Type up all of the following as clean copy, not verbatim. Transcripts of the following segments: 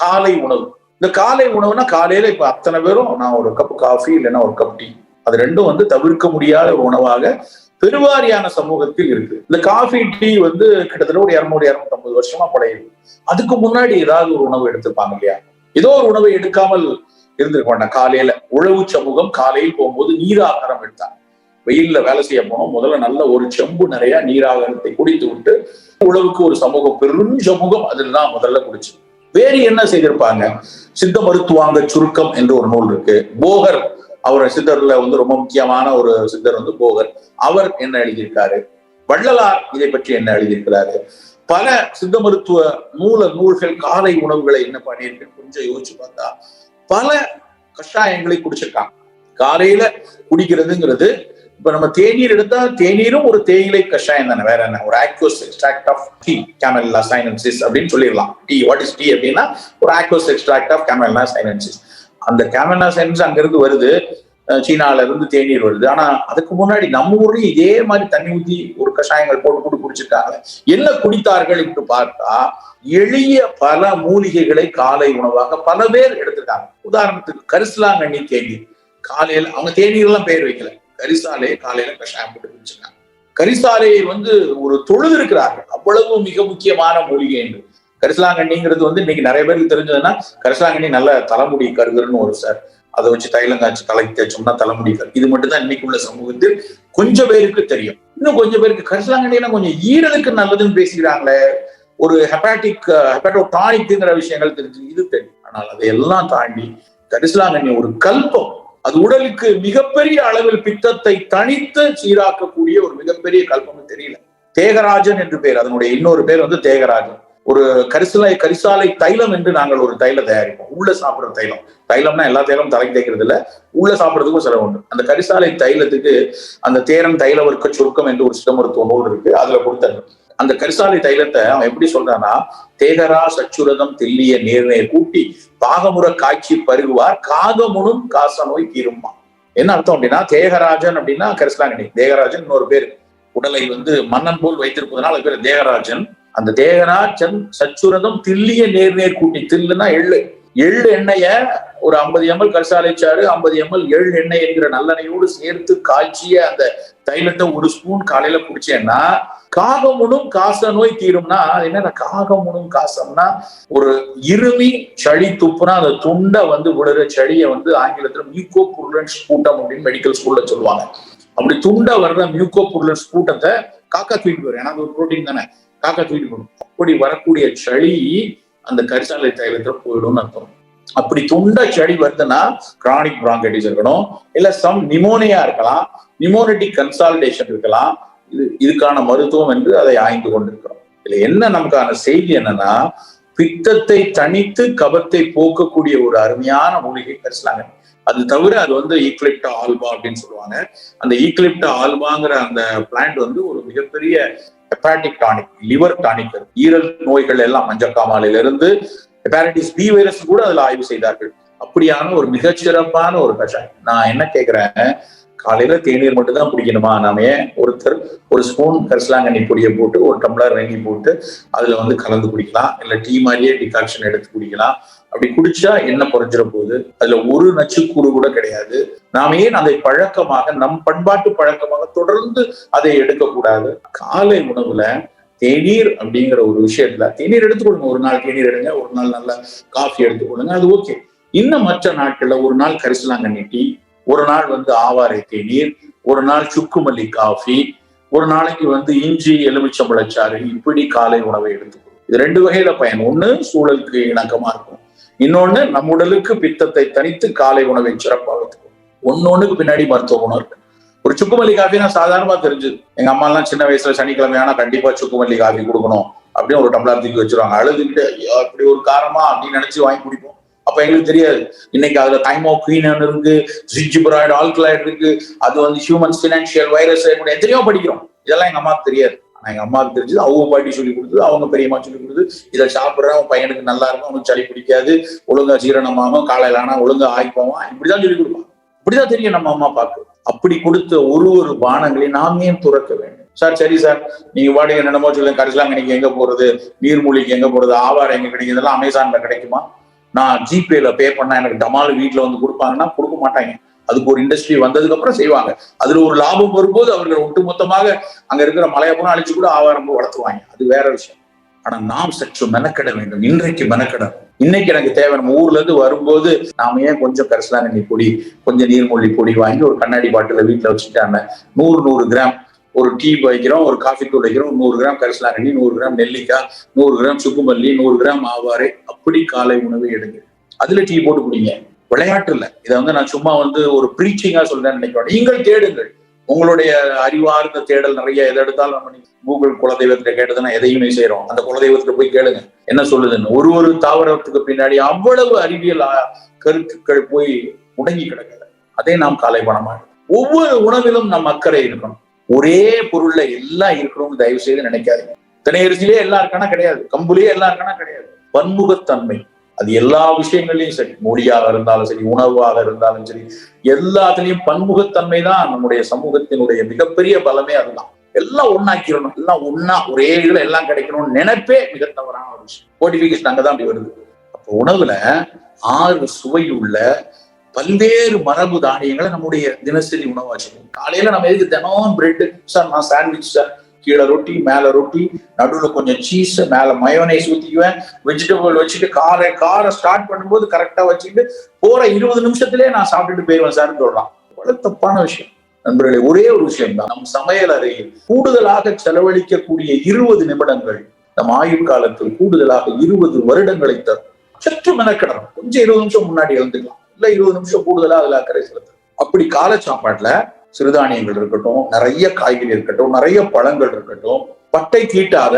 காலை உணவு. இந்த காலை உணவுனா காலையில இப்ப அத்தனை பேரும் நான் ஒரு கப் காஃபி இல்லைன்னா ஒரு கப் டீ, அது ரெண்டும் வந்து தவிர்க்க முடியாத ஒரு உணவாக பெருவாரியான சமூகத்தில் இருக்கு. இந்த காஃபி டீ வந்து கிட்டத்தட்ட ஒரு 200-250 வருஷமா படையுது. அதுக்கு முன்னாடி ஏதாவது ஒரு உணவு எடுத்திருப்பாங்க இல்லையா? ஏதோ ஒரு உணவை எடுக்காமல் இருந்திருக்க வேண்டாம். காலையில உழவு சமூகம் காலையில் போகும்போது நீராகாரம் எடுத்தாங்க. வெயில்ல வேலை செய்ய போனோம், முதல்ல நல்ல ஒரு செம்பு நிறைய நீராகாரத்தை குடித்து விட்டு உழவுக்கு ஒரு சமூகம், பெரும் சமூகம் அதில் தான் முதல்ல குடிச்சு. வேறு என்ன செய்திருப்பாங்க? சித்த மருத்துவாங்க சுருக்கம் என்று ஒரு நூல் இருக்கு. போகர், அவர் சித்தர்ல வந்து ரொம்ப முக்கியமான ஒரு சித்தர் வந்து போகர். அவர் என்ன எழுதியிருக்காரு? வள்ளலார் இதை பற்றி என்ன எழுதியிருக்கிறாரு? பல சித்த மருத்துவ நூல்கள் காலை உணவுகளை என்ன பண்ணியிருக்கு கொஞ்சம் யோசிச்சு பார்த்தா பல கஷாயங்களை குடிச்சிருக்காங்க. காலையில குடிக்கிறதுங்கிறது, இப்ப நம்ம தேநீர் எடுத்தா தேநீரும் ஒரு தேயிலை கஷாயம் தானே, வேற என்ன? ஒரு aqueous extract of tea, Camellia sinensis அப்படின்னு சொல்லிடலாம். டீ, வாட் இஸ் டீ அப்படின்னா ஒரு aqueous extract of Camellia sinensis. அந்த கேமெல்லா சைனன்சிஸ் அங்கிருந்து வருது, சீனால இருந்து தேநீர் வருது. ஆனா அதுக்கு முன்னாடி நம்ம ஊர்லயும் இதே மாதிரி தண்ணி ஊத்தி ஒரு கஷாயங்கள் போட்டு குடிச்சிருக்காங்க. என்ன குடித்தார்கள் என்று பார்த்தா எளிய பல மூலிகைகளை காலை உணவாக பல பேர் எடுத்திருக்காங்க. உதாரணத்துக்கு கரிசலாங்கண்ணி தேநீர். காலையில அவங்க தேநீர் எல்லாம் பேர் வைக்கல, கரிசாலையை காலையில கஷாயம் போட்டு குடிச்சிருக்காங்க. கரிசாலையை வந்து ஒரு தொழுது இருக்கிறார்கள், அவ்வளவு மிக முக்கியமான மூலிகை என்று. கரிசலாங்கண்ணிங்கிறது வந்து இன்னைக்கு நிறைய பேருக்கு தெரிஞ்சதுன்னா, கரிசலாங்கண்ணி நல்ல தலைமுடி கருதுன்னு ஒரு சார், அதை வச்சு தைலம் காய்ச்சி தலைக்கு தேய்ச்சோம்னா தலைமுடி கரு. இது மட்டும் தான் இன்னைக்கு உள்ள சமூகத்தில் கொஞ்சம் பேருக்கு தெரியும். இன்னும் கொஞ்சம் பேருக்கு கரிசலாங்கண்ணினா கொஞ்சம் ஈரலுக்கு நல்லதுன்னு பேசிக்கிறாங்களே, ஒரு ஹெப்படோடானிக்ங்கிற விஷயங்கள் தெரிஞ்சு இது தெரியும். ஆனால் அதையெல்லாம் தாண்டி கரிசலாங்கண்ணி ஒரு கல்பம். அது உடலுக்கு மிகப்பெரிய அளவில் பித்தத்தை தனித்து சீராக்கக்கூடிய ஒரு மிகப்பெரிய கல்பம். தெரியல, தேகராஜன் என்று பேர், அதனுடைய இன்னொரு பேர் வந்து தேகராஜன். ஒரு கரிசாலை தைலம் என்று நாங்கள் ஒரு தைலம் தயாரிப்போம். உள்ள சாப்பிடுற தைலம், தைலம்னா எல்லா தைலமும் தலைக்கு தேய்க்கிறது இல்ல, உள்ள சாப்பிடுறதுக்கும் செலவு உண்டு. அந்த கரிசாலை தைலத்துக்கு அந்த தேரன் தைல வர்க்க சுருக்கம் என்று ஒரு சித்த மருத்துவ நூல் இருக்கு, அதுல கொடுத்தாங்க. அந்த கரிசாலை தைலத்தை அவன் எப்படி சொல்றான்னா, தேகரா சச்சுரதம் தெல்லிய நேர்நேர் கூட்டி பாகமுற காய்ச்சி பருகுவார் காகமுனும் காச நோய் தீருமா. என்ன அர்த்தம் அப்படின்னா, தேகராஜன் அப்படின்னா கரிசலாங்கண்ணி, தேகராஜன் இன்னொரு பேர். உடலை வந்து மன்னன் போல் வைத்திருப்பதனால பேர் தேகராஜன். அந்த தேகராஜன் சச்சுரதம் தில்லிய நேர்நேர் கூட்டி, தில்லுன்னா எள்ளு, எள்ளு எண்ணெய ஒரு 50 ml கரிசாலை சாறு, 50 ml எள் எண்ணெய் என்கிற நல்லெண்ணெயோடு சேர்த்து காய்ச்சிய அந்த தைலத்தை ஒரு ஸ்பூன் காலையில குடிச்சேன்னா காகமுனும் காச நோய் தீரும்னா என்ன? காகமுனும் காசம்னா ஒரு இருமி சளி துப்புனா அந்த துண்டை வந்து விடுற சளியை வந்து ஆங்கிலத்துல மியூக்கோ புர்லன்ஸ் ஸ்பூட்டம் அப்படின்னு மெடிக்கல் ஸ்கூல்ல சொல்லுவாங்க. அப்படி துண்டை வர்ற மியூக்கோ புர்லன்ஸ் ஸ்பூட்டத்தை காக்கா தூக்கிட்டு வரும், ஏன்னா அது ஒரு புரோட்டீன் தானே, காக்கா தூக்கிட்டு வரும். அப்படி வரக்கூடிய சளி அந்த கரிசாலை தைலத்துல போயிடும்னு அர்த்தம். அப்படி துண்ட சளி வருதுன்னா கிரானிக் பிராங்கைட்டிஸ் இருக்கணும், இல்ல சம் நிமோனியா இருக்கலாம், நிமோனிட்டிக் கன்சால்டேஷன் இருக்கலாம். இதுக்கான மருத்துவம் என்று அதை ஆய்ந்து கொண்டிருக்கிறோம். இதுல என்ன நமக்கான செய்தி என்னன்னா, பித்தத்தை தனித்து கபத்தை போக்கக்கூடிய ஒரு அருமையான மூலிகை கரிசலாங்கண்ணி. அது தவிர அது வந்து ஈக்லிப்டா ஆல்பா அப்படின்னு சொல்லுவாங்க. அந்த ஈக்லிப்டா ஆல்பாங்கிற அந்த பிளான்ட் வந்து ஒரு மிகப்பெரிய ஹெப்பாட்டிக் டானிக், லிவர் டானிக். ஈரல் நோய்கள் எல்லாம் மஞ்சக்காமாலையில இருந்து ஹெப்பாட்டிஸ் பி வைரஸ் கூட அதுல ஆய்வு செய்தார்கள். அப்படியான ஒரு மிகச்சிறப்பான ஒரு கஷாயம். நான் என்ன கேட்கிறேன், காலையில தேநீர் மட்டும் தான் குடிக்கணுமா? நாம ஏன் ஒருத்தர் ஒரு ஸ்பூன் கரிசலாங்கண்ணி பொடியை போட்டு ஒரு டம்ளர் வெந்நீர் போட்டு அதுல வந்து கலந்து குடிக்கலாம், இல்ல டீ மாதிரியே டிகாக்ஷன் எடுத்து குடிக்கலாம். அப்படி குடிச்சா என்ன குறைஞ்சிட போகுது? அதுல ஒரு நச்சுக்கூறு கூட கிடையாது. நாம ஏன் அதை பழக்கமாக, நம் பண்பாட்டு பழக்கமாக தொடர்ந்து அதை எடுக்கக்கூடாது? காலை உணவுல தேநீர் அப்படிங்கிற ஒரு விஷயத்துல தேநீர் எடுத்துக்கொள்ளுங்க. ஒரு நாள் தேநீர் எடுங்க, ஒரு நாள் நல்ல காஃபி எடுத்துக்கொள்ளுங்க, அது ஓகே. இன்னும் மற்ற நாட்கள்ல ஒரு நாள் கரிசலாங்கண்ணி டீ, ஒரு நாள் வந்து ஆவாரை தேநீர், ஒரு நாள் சுக்குமல்லி காஃபி, ஒரு நாளைக்கு வந்து இஞ்சி எலுமிச்சம்பழச்சாறு, இப்படி காலை உணவை எடுத்துக்கணும். இது 2 வகையில பயன். ஒண்ணு சூழலுக்கு இணக்கமா இருக்கும், இன்னொன்னு நம்ம உடலுக்கு பித்தத்தை தனித்து காலை உணவை சிறப்பாக எடுத்துக்கணும். ஒன்னொன்னுக்கு பின்னாடி மருத்துவ குணம் இருக்கு. ஒரு சுக்குமல்லி காஃபி நான் சாதாரணமா தெரிஞ்சது. எங்க அம்மா எல்லாம் சின்ன வயசுல சனிக்கிழமை ஆனா கண்டிப்பா சுக்குமல்லி காஃபி கொடுக்கணும் அப்படின்னு ஒரு டம்ளர் தூக்கி வச்சிருவாங்க. அழுதுகிட்டு அப்படி ஒரு காரமா அப்படின்னு நினைச்சு வாங்கி குடிப்போம். அப்ப எங்களுக்கு தெரியாது இன்னைக்கு அதுல தைமோக்வினன் இருக்கு, ஜிஞ்சிபராய்டு ஆல்கலாய்டு இருக்கு, அது வந்து ஹியூமன்ஸ் ஃபினான்ஷியல் வைரஸ், எத்தனையோ படிக்கிறோம். இதெல்லாம் எங்க அம்மாவுக்கு தெரியாது. ஆனா எங்க அம்மாவுக்கு தெரிஞ்சது, அவங்க பாட்டி சொல்லி கொடுத்தது, அவங்க பெரியம்மா சொல்லி கொடுத்தது. இதை சாப்பிடுற அவன் பையனுக்கு நல்லா இருக்கும், அவனுக்கு சளி பிடிக்காது, ஒழுங்கா ஜீரணமாகும், காலையில ஆனா ஒழுங்கா ஆய்ப்பாவான், இப்படிதான் சொல்லி கொடுப்பான். இப்படிதான் தெரியும் நம்ம அம்மா அப்பாவுக்கு. அப்படி கொடுத்த ஒரு பானங்களையும் நாம் ஏன் துறக்க வேண்டும்? சார் சரி சார், நீங்க வாடகை என்னென்னமோ சொல்லுங்க, கரிசலாங்கண்ணிக்கு எங்க போறது, நீர்மூலிக்கு எங்க போறது, ஆவாரம் எங்க கிடைக்கும், இதெல்லாம் அமேசான்ல கிடைக்குமா? நான் ஜிபேல பே பண்ணா எனக்கு டமால் வீட்டுல வந்து கொடுப்பாங்கன்னா கொடுக்க மாட்டாங்க. அதுக்கு ஒரு இண்டஸ்ட்ரி வந்ததுக்கு அப்புறம் செய்வாங்க. அதுல ஒரு லாபம் வரும்போது அவர்கள் ஒட்டுமொத்தமாக அங்க இருக்கிற மலையப்புறம் அழிச்சு கூட ஆவாரம் வளர்த்துவாங்க. அது வேற விஷயம். ஆனா நாம் சற்று மெனக்கெட வேண்டும். இன்றைக்கு மெனக்கெடும். இன்னைக்கு எனக்கு தேவை. நம்ம ஊர்ல இருந்து வரும்போது நாம ஏன் கொஞ்சம் கரிசலாங்கண்ணி பொடி, கொஞ்சம் நீர்மொழி பொடி வாங்கி ஒரு கண்ணாடி பாட்டில வீட்டுல வச்சுட்டாங்க. 100 கிராம் ஒரு டீ வைக்கிறோம், ஒரு காஃபி தூள் வைக்கிறோம், 100 கிராம் கரிசலாங்கண்ணி, 100 கிராம் நெல்லிக்காய், 100 கிராம் சுக்குமல்லி, 100 கிராம் ஆவாரை, அப்படி காலை உணவை எடுங்க. அதுல டீ போட்டு குடிங்க. விளையாட்டு இல்ல. இதை நான் சும்மா ஒரு ப்ரீச்சிங்கா சொல்றேன்னு நினைக்கிறேன். நீங்கள் தேடுங்கள். உங்களுடைய அறிவார்ந்த தேடல் நிறைய. எதை எடுத்தாலும் நம்ம கூகுள் குலதெய்வத்தை கேட்டதுன்னா எதையுமே செய்யறோம். அந்த குலதெய்வத்துல போய் கேளுங்க என்ன சொல்லுதுன்னு. ஒரு தாவரத்துக்கு பின்னாடி அவ்வளவு அறிவியல் கருத்துக்கள் போய் முடங்கி கிடக்குது. அதே நாம் காலை பணமா. ஒவ்வொரு உணவிலும் நம் அக்கறை இருக்கணும். ஒரே பொருள்ல எல்லாம் இருக்கணும்னு தயவு செய்து நினைக்காதீங்க. திணையரிசிலே எல்லாம் இருக்கானா கிடையாது. கம்புலயே எல்லாம் இருக்கானா கிடையாது. பன்முகத்தன்மை அது எல்லா விஷயங்களையும் சரி, மொழியாக இருந்தாலும் சரி, உணவாக இருந்தாலும் சரி, எல்லாத்துலயும் பன்முகத்தன்மை தான் நம்முடைய சமூகத்தினுடைய மிகப்பெரிய பலமே. அதுதான் எல்லாம் ஒன்னாக்கிடணும், எல்லாம் ஒன்னா ஒரே இதுல எல்லாம் கிடைக்கணும்னு நினைப்பே மிக தவறான ஒரு விஷயம். கோடிபிகேஷன் அங்கதான் அப்படி வருது. அப்போ உணவுல 6 சுவையுள்ள பல்வேறு மரபு தானியங்களை நம்முடைய தினசரி உணவாச்சு. காலையில நம்ம எதுக்கு தினம் பிரெட் சார், நான் சாண்ட்விச் சார், கீழே ரொட்டி மேல ரொட்டி, நடுவுல கொஞ்சம் சீஸ், மேல மயோனைஸ் ஊத்திக்குவேன், வெஜிடபிள் வச்சுட்டு காரை ஸ்டார்ட் பண்ணும்போது கரெக்டா வச்சுட்டு போற 20 நிமிஷத்துலயே நான் சாப்பிட்டுட்டு போயிருவேன் சார்ன்னு சொல்றான். அவ்வளவு தப்பான விஷயம் நண்பர்களே. ஒரே ஒரு விஷயம் தான், நம் சமையல் அறையில் கூடுதலாக செலவழிக்கக்கூடிய 20 நிமிடங்கள் நம் ஆயுள் காலத்தில் கூடுதலாக 20 வருடங்களை தரும். சற்று மெனக்கிடணும். கொஞ்சம் 20 நிமிஷம் முன்னாடி எழுந்துக்கலாம், இல்ல 20 நிமிஷம் கூடுதலா அதுல அக்கறை செலுத்தணும். அப்படி காலை சாப்பாட்டுல சிறுதானியங்கள் இருக்கட்டும், நிறைய காய்கறி இருக்கட்டும், நிறைய பழங்கள் இருக்கட்டும், பட்டை தீட்டாத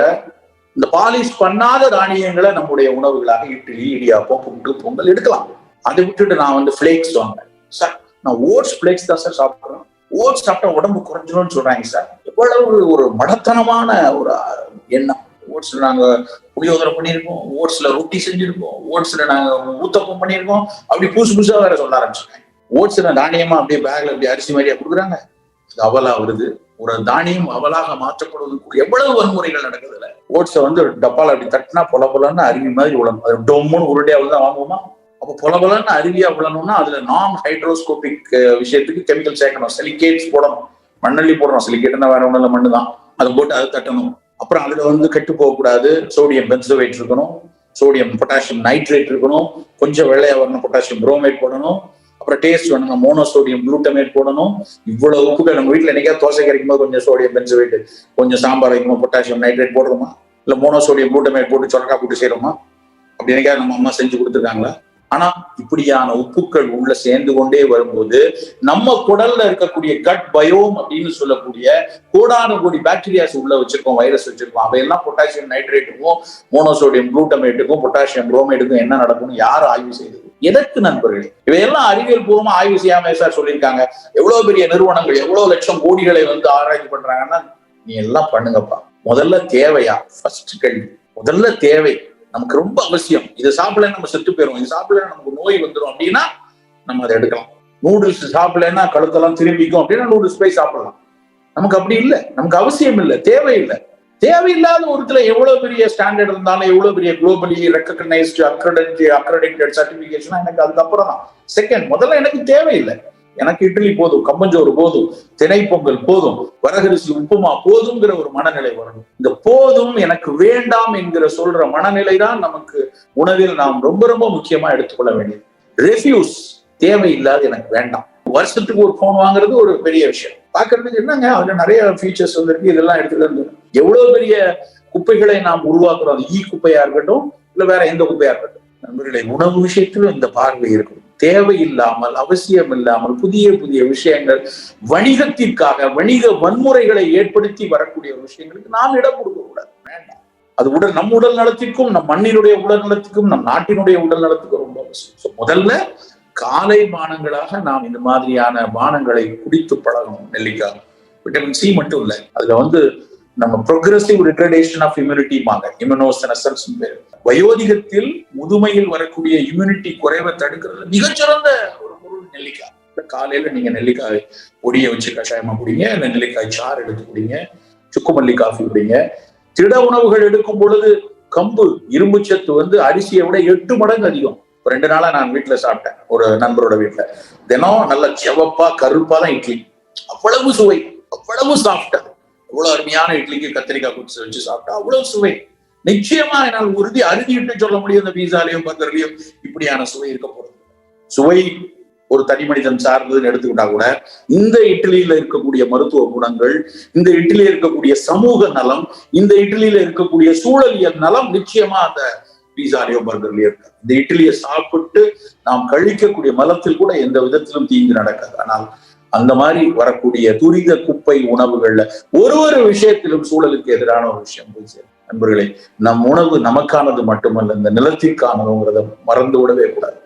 இந்த பாலிஷ் பண்ணாத தானியங்களை நம்முடைய உணவுகளாக இட்லி, இடியாப்பம், புட்டு, பொங்கல் எடுக்கலாம். அதை விட்டுட்டு நான் பிளேக்ஸ் வாங்க சார், நான் ஓட்ஸ் பிளேக்ஸ் தான் சார் சாப்பிடுறேன், ஓட்ஸ் சாப்பிட்டா உடம்பு குறைஞ்சிடும்னு சொல்றாங்க சார். எவ்வளவு ஒரு மடத்தனமான ஒரு எண்ணம். ஓட்ஸ்ல நாங்க புளியோதரை பண்ணியிருக்கோம், ஓட்ஸ்ல ரொட்டி செஞ்சிருக்கோம், ஓட்ஸ்ல நாங்க ஊத்தப்பம் பண்ணியிருக்கோம், அப்படி புதுசா வேற சொல்ல ஆரம்பிச்சிருக்காங்க. ஓட்ஸ்ல தானியமா அப்படியே பேக்ல அப்படி அரிசி மாதிரியா கொடுக்குறாங்க. அது அவலா வருது. ஒரு தானியம் அவலாக மாற்றப்படுவதற்கு எவ்வளவு வன்முறைகள் நடக்குதுல்ல. ஓட்ஸை டப்பால அப்படி தட்டினா பொலன்னு அருவி மாதிரி உழணும். அது டொம்முன்னு உருடையா தான் வாங்குவோமா? அப்போ பொலன்னு அருவியா உழணும்னா அதுல நான் ஹைட்ரோஸ்கோபிக் விஷயத்துக்கு கெமிக்கல் சேர்க்கணும், சிலிகேட்ஸ் போடணும், மண்ணள்ளி போடணும். சிலிகேட்னா வேற ஒண்ணுல மண்ணு தான். அதை போட்டு அதை தட்டணும். அப்புறம் அதுல கெட்டு போகக்கூடாது. சோடியம் பென்சோவேட் இருக்கணும், சோடியம் பொட்டாசியம் நைட்ரேட் இருக்கணும், கொஞ்சம் வெள்ளையா வரணும், பொட்டாசியம் புரோமேட் போடணும், அப்புறம் டேஸ்ட் வேணும், மோனோசோடியம் குளூட்டமேட் போடணும். இவ்வளவு உப்புகள் நம்ம வீட்டுல என்னைக்காவது தோசை கிடைக்கும் போது கொஞ்சம் சோடியம் பென்சோவேட், கொஞ்சம் சாம்பார் வைக்கும்போது பொட்டாசியம் நைட்ரேட் போடுறோமா? இல்ல மோனோசோடியம் குளூட்டமேட் போட்டு சொரக்கா போட்டு செய்யறோமா? அப்படி என்னைக்காவது நம்ம அம்மா செஞ்சு கொடுத்துருக்காங்களா? ஆனா இப்படியான உப்புக்கள் உள்ள சேர்ந்து கொண்டே வரும்போது நம்ம குடல்ல இருக்கக்கூடிய கட் பயோம் அப்படின்னு சொல்லக்கூடிய கோடானு கோடி பாக்டீரியாஸ் உள்ள வச்சிருக்கோம், வைரஸ் வச்சிருக்கோம். அவையெல்லாம் பொட்டாசியம் நைட்ரேட்டுக்கும் மோனோசோடியம் குளூட்டமேட்டுக்கும் பொட்டாசியம் புரோமேட்டுக்கும் என்ன நடக்கும்னு யார் ஆய்வு செய்தது? எதற்கு நண்பர்களே? இவையெல்லாம் அறிவியல் பூர்வமா ஆய்வு செய்யாம சார் சொல்லியிருக்காங்க. எவ்வளவு பெரிய நிறுவனங்கள் எவ்வளவு லட்சம் கோடிகளை ஆராய்ச்சி பண்றாங்கன்னா, நீ எல்லாம் பண்ணுங்கப்பா. முதல்ல தேவையா? ஃபர்ஸ்ட் கேள்வி. முதல்ல தேவை நமக்கு ரொம்ப அவசியம். இதை சாப்பிடல நம்ம செத்து போயிடும், இது சாப்பிடல நமக்கு நோய் வந்துடும் அப்படின்னா நம்ம அதை எடுக்கலாம். நூடுல்ஸ் சாப்பிடலன்னா கழுத்தெல்லாம் திரும்பிக்கும் அப்படின்னா நூடுல்ஸ் போய் சாப்பிடலாம். நமக்கு அப்படி இல்லை, நமக்கு அவசியம் இல்லை, தேவையில்லை. தேவையில்லாத ஒருத்துல எவ்வளவு பெரிய ஸ்டாண்டர்ட் இருந்தாலும், எவ்வளவு பெரிய குளோபலி ரெக்கக்னைஸ்டு அக்ரெடிட்டட் சர்டிபிகேஷன் எனக்கு அதுக்கப்புறம் தான் செகண்ட். முதல்ல எனக்கு தேவையில்லை. எனக்கு இட்லி போதும், கம்பஞ்சோறு போதும், திணை பொங்கல் போதும், வரகரிசி உப்புமா போதுங்கிற ஒரு மனநிலை வரணும். இந்த போதும் எனக்கு வேண்டாம் என்கிற சொல்ற மனநிலை தான் நமக்கு உணவில் நாம் ரொம்ப ரொம்ப முக்கியமா எடுத்துக்கொள்ள வேண்டியது. ரெஃப்யூஸ், தேவையில்லாத எனக்கு வேண்டாம். வருஷத்துக்கு ஒரு போன் வாங்குறது ஒரு பெரிய விஷயம். பாக்குறதுக்கு என்னங்க அதுல நிறைய ஃபீச்சர்ஸ் இருக்கு, இதெல்லாம் எடுத்துக்கிறது. எவ்வளவு பெரிய குப்பைகளை நாம் உருவாக்குறோம். அது குப்பையா இருக்கட்டும், இல்ல வேற எந்த குப்பையா இருக்கட்டும். நண்பர்களே, உணவு விஷயத்திலும் இந்த பார்வை இருக்கும். தேவையில்லாமல், அவசியம் இல்லாமல் புதிய புதிய விஷயங்கள், வணிகத்திற்காக வணிக வன்முறைகளை ஏற்படுத்தி வரக்கூடிய விஷயங்களுக்கு நாம் இடம் கொடுக்க கூடாது, வேண்டாம். அது நம் உடல் நலத்திற்கும், நம் மண்ணினுடைய உடல் நலத்துக்கும், நம் நாட்டினுடைய உடல் நலத்துக்கும் ரொம்ப அவசியம். முதல்ல காலை பானங்களாக நாம் இந்த மாதிரியான பானங்களை குடித்து பழகணும். நெல்லிக்காய் விட்டமின் சி மட்டும் இல்லை, அதுல நம்ம ப்ரோக்ரெசிவ் ரிட்ரடேஷன் ஆஃப் இம்யூனிட்டி பாங்க, இம்யூனோசெனசன்ஸ் பேர். வயோதிகத்தில் முதுமையில் வரக்கூடிய இம்யூனிட்டி குறைவை தடுக்கிறது மிகச்சிறந்த ஒரு பொருள் நெல்லிக்காய். காலையில நீங்க நெல்லிக்காய் பொடியை வச்சு கஷாயமா குடிங்க, இல்ல நெல்லிக்காய் சாறு எடுத்து குடிங்க, சுக்குமல்லி காஃபி குடிங்க. திட உணவுகள் எடுக்கும் பொழுது கம்பு இரும்பு சத்து அரிசியை விட 8 மடங்கு அதிகம். 2 நாளா நான் வீட்டுல சாப்பிட்டேன், ஒரு நண்பரோட வீட்டுல. தினம் நல்ல செவப்பா கருப்பா தான் இட்லி, அவ்வளவு சுவை, அவ்வளவு சாப்பிட்டா, அவ்வளவு அருமையான இட்லிக்கு கத்திரிக்காய் குச்சி வச்சு சாப்பிட்டா அவ்வளவு சுவை. நிச்சயமா என்னால் அறுதிட்டு சொல்ல முடியும் இந்த பீஸாலையும் பர்கர்லயும் இப்படியான சுவை இருக்க போறது. சுவை ஒரு தனி மனிதன் சார்ந்ததுன்னு எடுத்துக்கிட்டா கூட இந்த இட்லியில இருக்கக்கூடிய மருத்துவ குணங்கள், இந்த இட்லியில இருக்கக்கூடிய சமூக நலம், இந்த இட்லியில இருக்கக்கூடிய சூழலியல் நலம் நிச்சயமா அந்த பீஸாலையோ பர்கர்லயோ இருக்காது. இந்த இட்லியை சாப்பிட்டு நாம் கழிக்கக்கூடிய மலத்தில் கூட எந்த விதத்திலும் தீங்கு நடக்காது. ஆனால் அந்த மாதிரி வரக்கூடிய துரித குப்பை உணவுகள்ல ஒரு விஷயத்திலும் சூழலுக்கு எதிரான ஒரு விஷயம் போய் சேரும். நண்பர்களே, நம் உணவு நமக்கானது மட்டுமல்ல, இந்த நிலத்திற்கானதுங்கிறத மறந்து விடவே கூடாது.